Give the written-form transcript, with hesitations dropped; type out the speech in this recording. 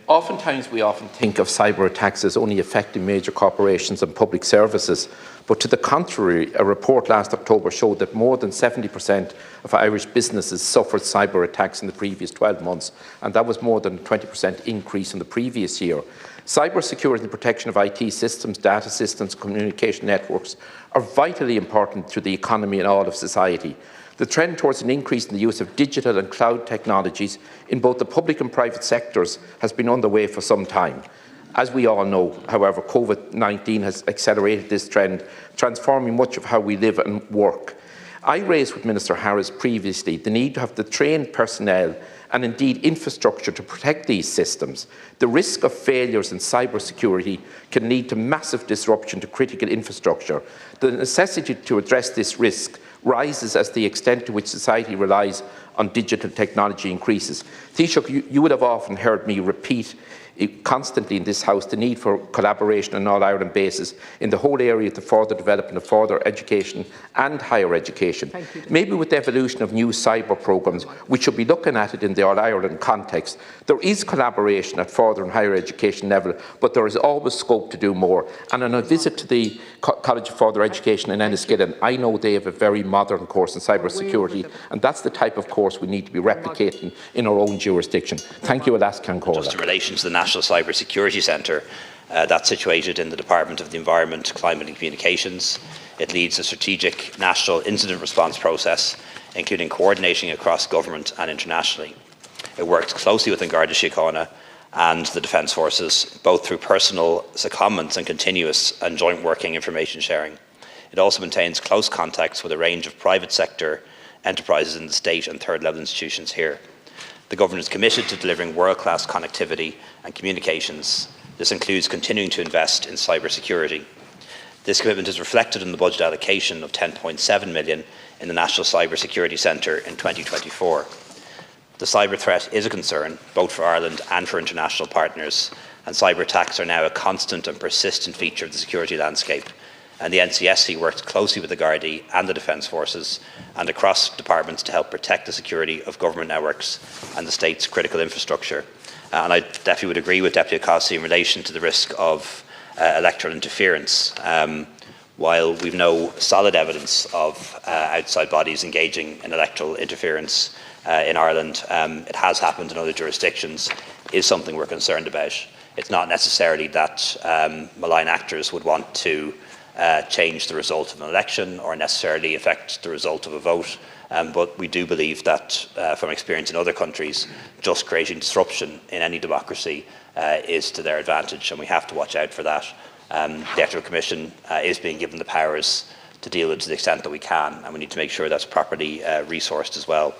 Oftentimes we often think of cyber attacks as only affecting major corporations and public services, but to the contrary, a report last October showed that more than 70% of Irish businesses suffered cyber attacks in the previous 12 months, and that was more than a 20% increase in the previous year. Cyber security and protection of IT systems, data systems, communication networks are vitally important to the economy and all of society. The trend towards an increase in the use of digital and cloud technologies in both the public and private sectors has been underway for some time. As we all know, however, COVID-19 has accelerated this trend, transforming much of how we live and work. I raised with Minister Harris previously the need to have the trained personnel and indeed infrastructure to protect these systems. The risk of failures in cybersecurity can lead to massive disruption to critical infrastructure. The necessity to address this risk rises as the extent to which society relies on digital technology increases. Taoiseach, you would have often heard me repeat constantly in this House the need for collaboration on an all-Ireland basis in the whole area of the further development of further education and higher education. Maybe with the evolution of new cyber programmes, we should be looking at it in the all-Ireland context. There is collaboration at further and higher education level, but there is always scope to do more. And on a visit to the College of Further Education in Enniskillen, I know they have a very modern course in cyber security, and that's the type of course we need to be replicating in our own jurisdiction. Thank you, Alas Cancora. Just in relation to the National Cyber Security Centre, that's situated in the Department of the Environment, Climate and Communications. It leads a strategic national incident response process, including coordinating across government and internationally. It works closely with Garda Síochána and the Defence Forces, both through personal secondments and continuous and joint working information sharing. It also maintains close contacts with a range of private sector enterprises in the state and third level institutions here. The Government is committed to delivering world-class connectivity and communications. This includes continuing to invest in cyber security. This commitment is reflected in the budget allocation of 10.7 million in the National Cyber Security Centre in 2024. The cyber threat is a concern, both for Ireland and for international partners, and cyber attacks are now a constant and persistent feature of the security landscape. And the NCSC works closely with the Gardaí and the Defence Forces and across departments to help protect the security of government networks and the state's critical infrastructure. And I definitely would agree with Deputy O'Cossie in relation to the risk of electoral interference. While we've no solid evidence of outside bodies engaging in electoral interference in Ireland, it has happened in other jurisdictions, is something we're concerned about. It's not necessarily that malign actors would want to change the result of an election or necessarily affect the result of a vote. But we do believe that, from experience in other countries, just creating disruption in any democracy is to their advantage, and we have to watch out for that. The Electoral Commission is being given the powers to deal with it to the extent that we can, and we need to make sure that's properly resourced as well.